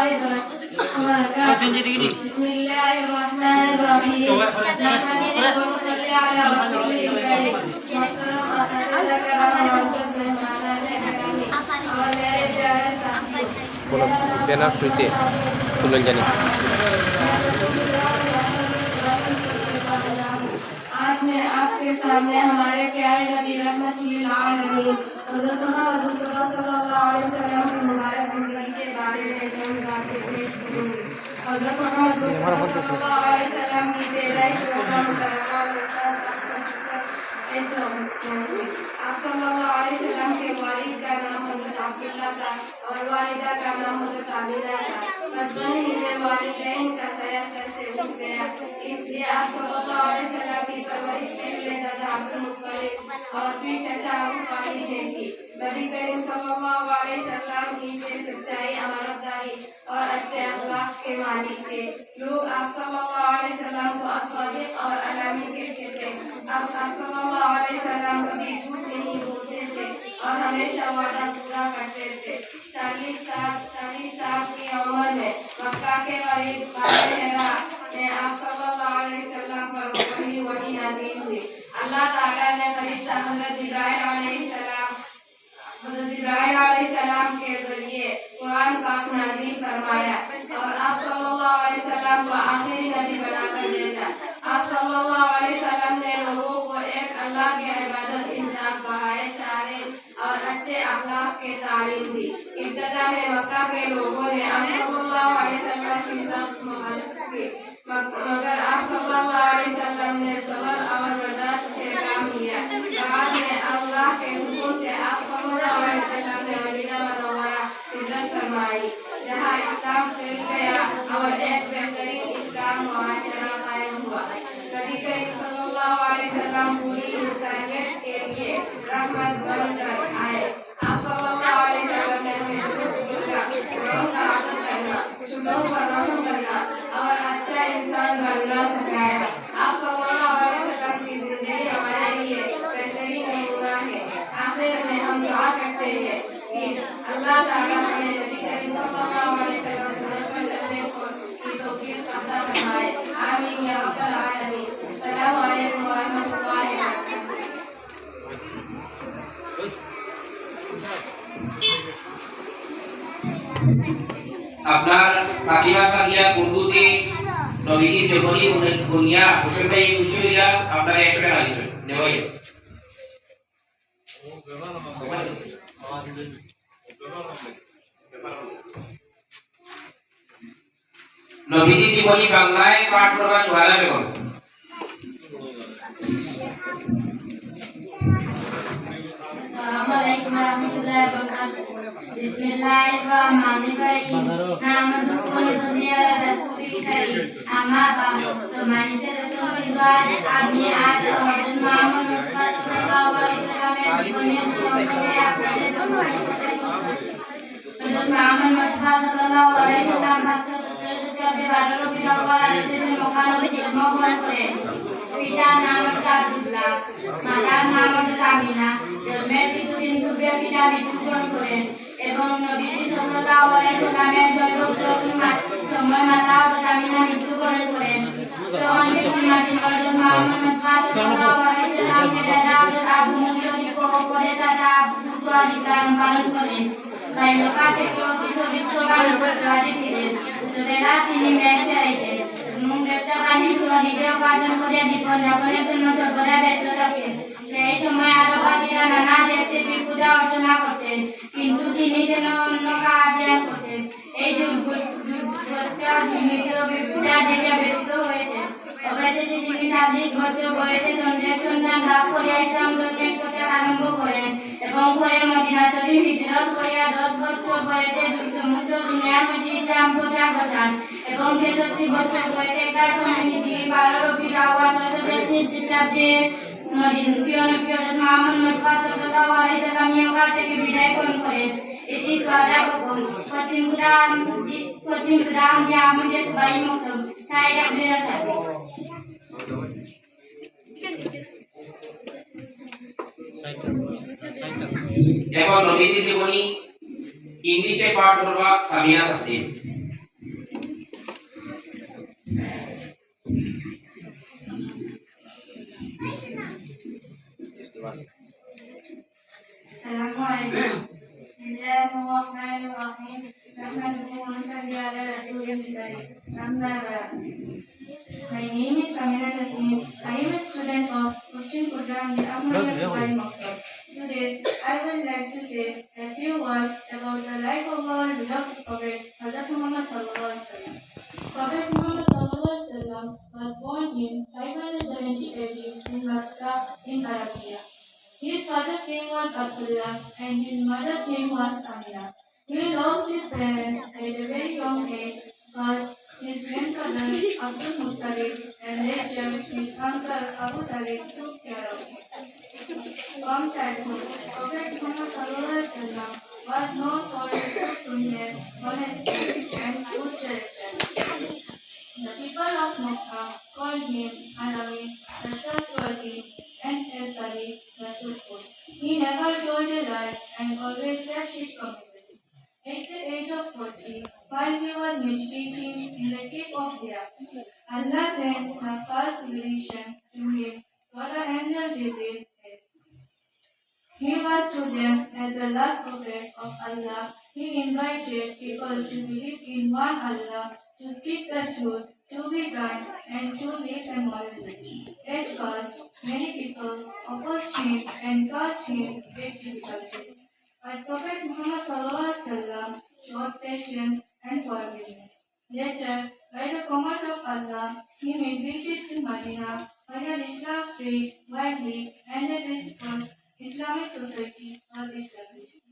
وبركاته بسم الله الرحمن الرحيم نحمده ونصلي على رسوله الكريم محترم أساتذة كرام معزز مهمان أكرمين और मेरे प्यारे साथी बेना सुइते तुलन जानी आज मैं आपके सामने हमारे प्यारे नबी रहमतुल्लिल आलमीन हज़रत मोहम्मद मुस्तफ़ा सल्लल्लाहु अलैहि वसल्लम की मुबारक ज़िंदगी के बारे में चंद बातें पेश करूंगी। हज़रत मोहम्मद मुस्तफ़ा सल्लल्लाहु अलैहि वसल्लम की पैदाइश मक्का मुकर्रमा में सन 870 ऐसा हुई। आप सल्लल्लाहु अलैहि वसल्लम के वालिद का नाम हज़रत अब्दुल्लाह था और वालिदा का नाम हज़रत आमिना था। बचपन ही में वालिदैन का साया सर से उठ गया, इसलिए आप सल्लल्लाहु अलैहि वसल्लम की परवरिश पहले दादा अब्दुल मुत्तलिब और फिर चाचा अबू तालिब ने की। नबी करीम सल्लल्लाहु अलैहि वसल्लम ही से सच्चाई, अमानतदारी और अच्छे अखलाक के मालिक थे। लोग आप सल्लल्लाहु अलैहि वसल्लम को अस्वादिक और अलामीन कहते थे। अब आप सल्लल्लाहु अलैहि वसल्लम कभी झूठ नहीं बोलते थे और हमेशा वादा पूरा करते थे। 40 साल की उम्र में मक्का के करीब हिरा में आप सल्लल्लाहु अलैहि वसल्लम पर वही नाज़िल हुई। अल्लाह ताला ने फरिश्ता हज़रत जिब्राइल अलैहिस्सलाम के जरिए कुरान पाक नाज़िल फरमाया और आप सल्लल्लाहु अलैहि वसल्लम को आखिरी नबी बनाकर भेजा। आप सल्लल्लाहु अलैहि वसल्लम ने लोगों को एक अल्लाह की इबादत, इंसाफ, भाईचारे और अच्छे अखलाक के तालीम दी। इब्तिदा में मक्का के लोगों ने आप सल्लल्लाहु अलैहि वसल्लम की सख्त मुखालफत की, मगर आप सल्लल्लाहु अलैहि वसल्लम ने सब्र और बर्दाश्त से काम लिया। बाद में अल्लाह के हुक्म से आप सल्लल्लाहु अलैहि वसल्लम ने मदीना मुनव्वरा हिजरत फरमाई, जहाँ इस्लाम फैल गया और एक बेहतरीन इस्लाम मुआशरा कायम हुआ। नबी करीम सल्लल्लाहु अलैहि वसल्लम पूरी इंसानियत के लिए रहमत बनकर आए। आप सल्लल्लाहु अलैहि वसल्लम ने हमें चुप्पलों का आदत करना, चुप्पलों पर रहम करना और अच्छा इंसान बनना सिखाया। आप सल्लल्लाहु अलैहि वसल्लम की जिंदगी हमारे लिए बेहतरीन नमूना है। आखिर में हम दुआ करते हैं कि अल्लाह ताला हमें नबी करीम सल्लल्लाहु अलैहि वसल्लम सुन्नत पर चलने की तौफीक अता फरमाए। आमीन या रब्बल आलमीन। अस्सलामु अलैकुम व रहमतुल्लाहि व আপনার ফাতিমা সাদিয়া বন্ধুতে নবীজি দেবনী গুনিয়া হোসেন ভাই উশরিয়া আপনার 100 টাকা দিবেন নেওয়াই নবীজি দেবনী বাংলায় পাঠ করবা সোহানা বেগম। अस्सलामुअलैकुम warahmatullahi wabarakatuh। Bismillahirrahmanirrahim। Nahmaduhu wa nusalli ala rasulil karim। Amma ba'du। সম্মানিত দর্শকবৃন্দ, আমি আজ হযরত মুহাম্মদ মুস্তাফা সাল্লাল্লাহু আলাইহি ওয়াসাল্লামের জীবনের সম্পর্কে আপনাদের বর্ণনা করছি। হযরত মুহাম্মদ মুস্তাফা সাল্লাল্লাহু আলাইহি ওয়াসাল্লাম 512 রবিউল আউয়াল রাজধানী মক্কা নগরীতে জন্মগ্রহণ করেন। পিতার নাম হচ্ছে আব্দুল্লাহ, মাতার নাম হচ্ছে আমিনা। জন্মের কিছুদিন পূর্বে পিতা মৃত্যুবরণ করেন এবং নবীজি সাল্লাল্লাহু আলাইহি ওয়াসাল্লামের জৈবক সময় মাতা হযরত আমিনা মৃত্যুবরণ করেন। তখন পিতৃমাতৃ হযরত মুহাম্মদ মুস্তাফা সাল্লাল্লাহু আলাইহি ওয়াসাল্লামকে দাদা হযরত আবু মুত্তালিব ও পরে দাদা আবু তালিব লালন পালন করেন। বাল্যকাল থেকে অতি চরিত্র বাণিজ্যবাদী ছিলেন। ছোটবেলা তিনি মেঘ চালাইতেন এবং ব্যবসা বাণিজ্য নিজে উপার্জন করে জীবন যাপনের জন্য সর্বদা ব্যস্ত থাকেন। সেই সময় আরববাসীরা নানা দেব-দেবীর পূজা অর্চনা করতেন, কিন্তু তিনি যেন অন্য কাজ করতেন। এই দুর্গোচ্চা সীমিত পূজা দেখে ব্যতীত হয়েছেন। অবশেষে তিনি 40 বছর বয়সে চন্দ্রের সন্তান লাভ করিয়া ইসলাম ধর্মের প্রচার আরম্ভ করেন এবং পরে মদিনা শরীফ হিজরত করিয়া 10 বছর বয়সে সমস্ত দুনিয়ার মধ্যে ইসলাম প্রচার করেন এবং 63 বছর বয়সে 11 হিজরি 12 রবিউল আউয়াল 933 খ্রিস্টাব্দে মুহাম্মদ মুস্তাফা সাল্লাল্লাহু আলাইহি ওয়াসাল্লাম মক্কা থেকে বিদায় গ্রহণ করেন। এটি সাদা হুকুম কঠিন গুদাম যে আমাদের সবাই মকসুদ তাই আপনারা থাকবে। এখন নবীজি জীবনী इंग्लिश पाठ करवा सामिया तस्लीम। My name is Samina Tasneem. I am a student of Christian Quran Ahmadiyya Subai Maktab. Today, I would like to say a few words about the life of our beloved Prophet Hazrat Muhammad Sallallahu Alaihi Wasallam. Prophet Muhammad Sallallahu Alaihi Wasallam was born in 570 AD in Makkah in Arabia. His father's name was Abdullah and his mother's name was Amina. He lost his parents at a very young age because his grandfather Abdul Muttalib and later his uncle Abu Talib took care of him. From childhood, Prophet Muhammad Sallallahu Alaihi Wasallam was known for his truthfulness, honesty, and good character. The people of Makkah called him Alawi, the trustworthy, and Al-Sadi, the truthful. He never told a lie and always kept his promises. At the age of 40, while he was meditating in the cave of Hira, Allah sent the first revelation to him for the angel Jibreel. He was to them as the last prophet of Allah. He invited people to believe in one Allah, to speak the truth, to be kind, and to live a moral way. At first, many people opposed him and caused him great difficulty. But Prophet Muhammad Sallallahu Alaihi Wasallam showed patience and forgiveness. Later, by the command of Allah, he migrated to Medina, where Islam spread widely and a peaceful Islamic society was established.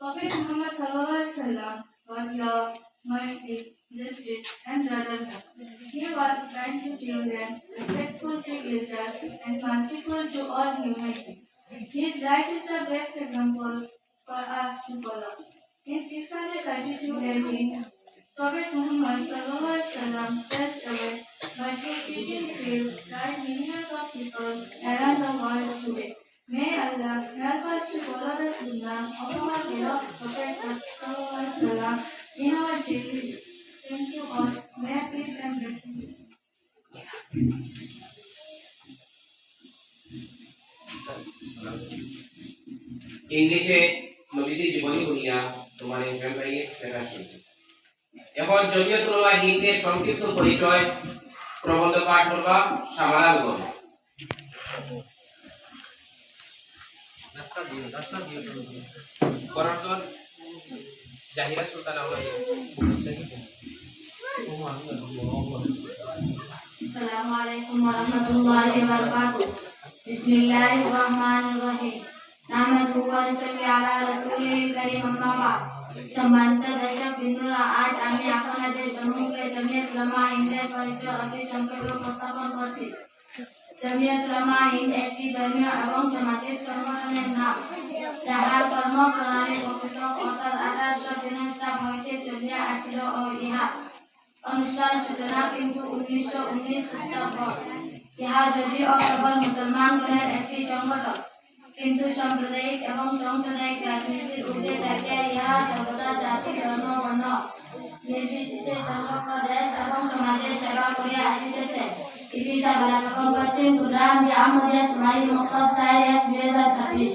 Prophet Muhammad Sallallahu Alaihi Wasallam was love, mercy, justice, and brotherhood. He was kind to children, respectful to elders, and merciful to all human beings. His life is the best example for us to follow. In 632 AD, Prophet Muhammad Sallallahu Alaihi Wasallam passed away, but his teaching still guide millions of people around the world today. May Allah help us to follow the Sunnah of our beloved Prophet Sallallahu Alaihi Wasallam in our daily life. Thank you all. May peace and blessings. ইংলিশে নবীজির জীবনী বলিয়া তোমার ইসলাম ভাইয়ে প্রকাশ হয়েছে। এখন জমিয়তুল উলামা হিন্দের সংক্ষিপ্ত পরিচয় প্রবন্ধ পাঠ করবা শামালা Begum. বরজন Jahira Sultana Assalamu alaikum warahmatullahi wabarakatuh. Bismillahirrahmanirrahim. Nahmaduhu wa nusalli ala rasulil karim amma ba'd. সম্মানিত দর্শক বিন্দুরা, আজ আমি আপনাদের সম্মুখে জমিয়ত উলামা হিন্দের পরিচয় অতি সংক্ষেপে উপস্থাপন করছি। জমিয়ত উলামা হিন্দ একটি ধর্মীয় এবং সামাজিক সংগঠনের নাম, যাহার কর্মপ্রণালী প্রকৃত অর্থাৎ 1893 খ্রিস্টাব্দ হইতে চলিয়া আসিল ও ইহা অনুষ্ঠান সূচনা কিন্তু 1919 খ্রিস্টাব্দ। ইহা যদিও কেবল মুসলমানগণের একটি সংগঠন, কিন্তু সাম্প্রদায়িক এবং সাংস্কৃতিক রাজনীতির ঊর্ধ্বে থাকিয়া ইহা সর্বদা জাতি, ধর্ম, বর্ণ নির্বিশেষে সমগ্র দেশ এবং সমাজের সেবা করিয়া আসিতেছে। ইতি শামালা বেগম, পশ্চিম কুদরাহান্দি আহমদিয়া সুবাই মক্তব 4/1/2026।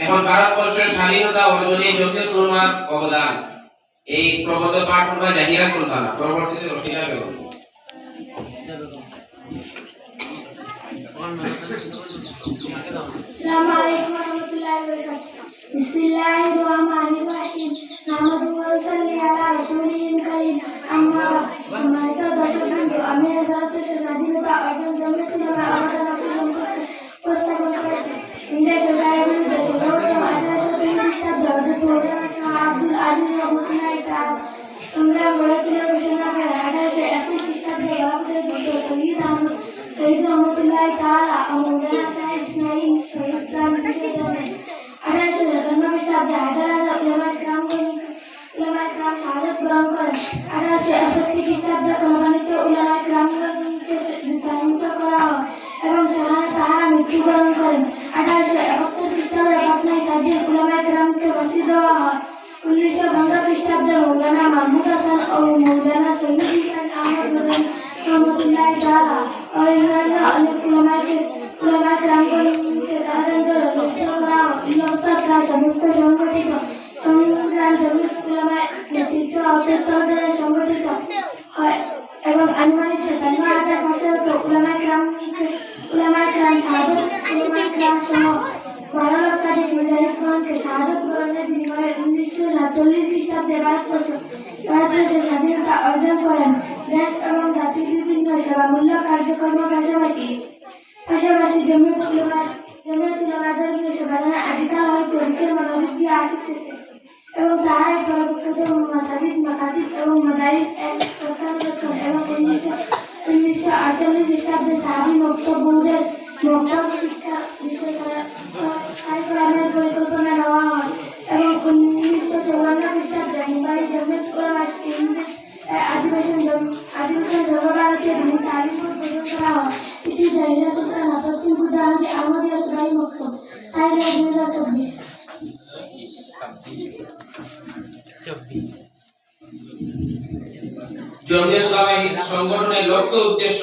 এখন ভারতবর্ষের স্বাধীনতা অর্জনে জমিয়তুল উলামার অবদান, এই প্রবন্ধ পাঠ করবা জাহিরা সুলতানা, পরবর্তীতে Rashida Begum. Assalamu alaikum warahmatullahi wabarakatuh. Bismillahirrahmanirrahim. Nahmaduhu wa nusalli ala rasulil karim. Amma ba'd. সম্মানিত দর্শকবৃন্দ, আমি ভারতের স্বাধীনতা অর্জন জমিয়তুল উলামা অবদান উপস্থাপন করেছি। ইন্ডিয়া সরকারের বিরুদ্ধে সর্বপ্রথম 1803 খ্রিস্টাব্দে হযরত মাওলানা শাহ আব্দুল আজিজ রহমতুল্লাহি তাআলা সংগ্রাম গড়ে তোলার ঘোষণা করেন। 1831 খ্রিস্টাব্দে বাবরের যুদ্ধ শহীদ রহমতুল্লাহি তাআলা ও মাওলানা শাহ ইসমাইল শহীদ গ্রাম বিজয় করেন। 1857 খ্রিস্টাব্দে হাজার হাজার উলামায়ে কেরাম শাহাদাত বরণ করেন। 1861 খ্রিস্টাব্দে কোরবানিত উলামায়ে কেরামকে বিতাড়িত করা হয় এবং সেখানে তাহারা মৃত্যুবরণ করেন। 1871 খ্রিস্টাব্দে পাটনায় স্বাধীন উলামায়ে কেরামকে ফাঁসি দেওয়া হয়। 1912 খ্রিস্টাব্দে মৌলানা মাহমুদ হাসান ও মৌলানা সৈয়দ হোসেন আহমদ মাদানী রহমতুল্লাহি তাআলা ও অন্যান্য অনেক উলামায়ে কেরামকে কারাদণ্ড করা হয়। প্রায় সমস্ত ভারতবর্ষের স্বাধীনতা অর্জন করেন। দেশ এবং জাতির বিভিন্ন সেবামূলক কার্যক্রমের পাশাপাশি জমিয়তুল উলামা ধর্মীয় সেবাদানের আদিকাল হইতে বিশ্বের মানবিক দিয়ে আসিতেছে এবং তাহারাই পরবর্তীতে মাসাজিদ, মাকাতিব এবং মাদারিস এর রক্ষণাবেক্ষণ এবং 1948 খ্রিস্টাব্দে সাহাবী মক্তবুদের মক্তব শিক্ষা বিষয় কারিকুলামের পরিকল্পনা নেওয়া হয় এবং 1954 খ্রিস্টাব্দে মুম্বাই জমিয়ত উলামা হিন্দ আদিবাসী সর্বভারতীয় দিনী তালিম প্রদান করা হয়। এটি জাহিরা সুলতান হাফিজ গুজরাটি আহমদিয়া সুরাই মক্তব সাইরা 2024। জমিয়ত উলামা হিন্দ সংগঠনের লক্ষ্য উদ্দেশ্য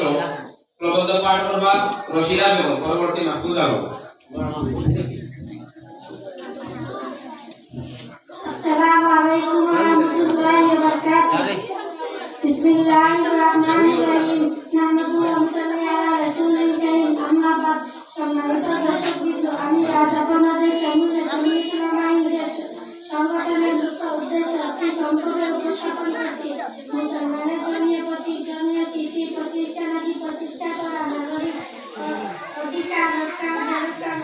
প্রবন্ধ পাঠ করবা রশিদা বেগম, পরবর্তী মাহফুজা বেগম। আসসালামু আলাইকুম ওয়া রাহমাতুল্লাহি ওয়া বারাকাতুহু। বিসমিল্লাহির রহমানির রহিম। নাহমাদুহু ওয়া নুসাল্লি আলা রাসূলিল কারীম। আম্মা বাদ। সম্মানিত দর্শকবৃন্দ, আমি আজ আপনাদের সামনে জমিয়ত উলামা হিন্দের সংগঠনের লক্ষ্য উদ্দেশ্য একটি সম্পর্কে উপস্থাপন করছি। মুসলমানের ধর্মীয় প্রতীক, ধর্মীয় স্মৃতি প্রতিষ্ঠানাদি প্রতিষ্ঠা করা, নাগরিক অধিকার রক্ষা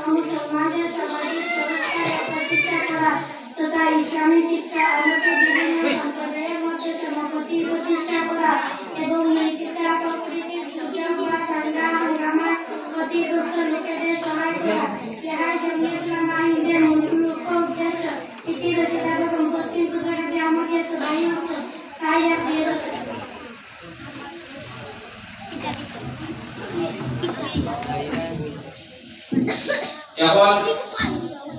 ও মুসলমানদের সামাজিক সুরক্ষা প্রতিষ্ঠা করা তথা ইসলামী শিক্ষা আলোকে বিভিন্ন সম্প্রদায়ের মধ্যে সমাপতি প্রতিষ্ঠা করা এবং নির্দিষ্ট প্রকৃতির সুযোগ বা দাঙ্গা হাঙ্গামার ক্ষতিগ্রস্ত লোকেদের সহায় করা। ইহাই জমিয়ত উলামা হিন্দের মূল লক্ষ্য উদ্দেশ্য। ইতি রশিদা বেগম, পশ্চিম গুজরাটি আহমদিয়া সুরাই মক্তব সাইরা 2024। এখন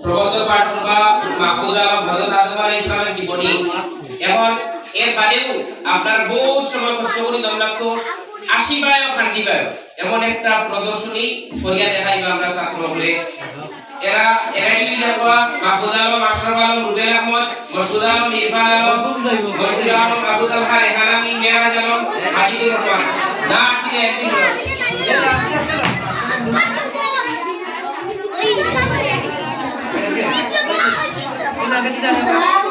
প্রবন্ধ পাঠ করবা মাহফুজা হযরত আদম আলাইহিস সালামের জীবনী। এখন এর বাদেও আপনার বহুত সময় কষ্ট করে দম লাগছো, আশিবায় খান্দিবায় এমন একটা প্রদর্শনী করিয়া দেখাইবা আমরা ছাত্র বলে। এরা কি দেখবা মাহফুজা আলম, আশরাফ আলম, রুবেল আহমদ, মসুদ আলম, ইরফান আলম, মঞ্জুর আলম, আবুল আলহা, রেহানামি, মেহরাজ আলম, হাজিদুর রহমান না আসলে একদিন আসসালামু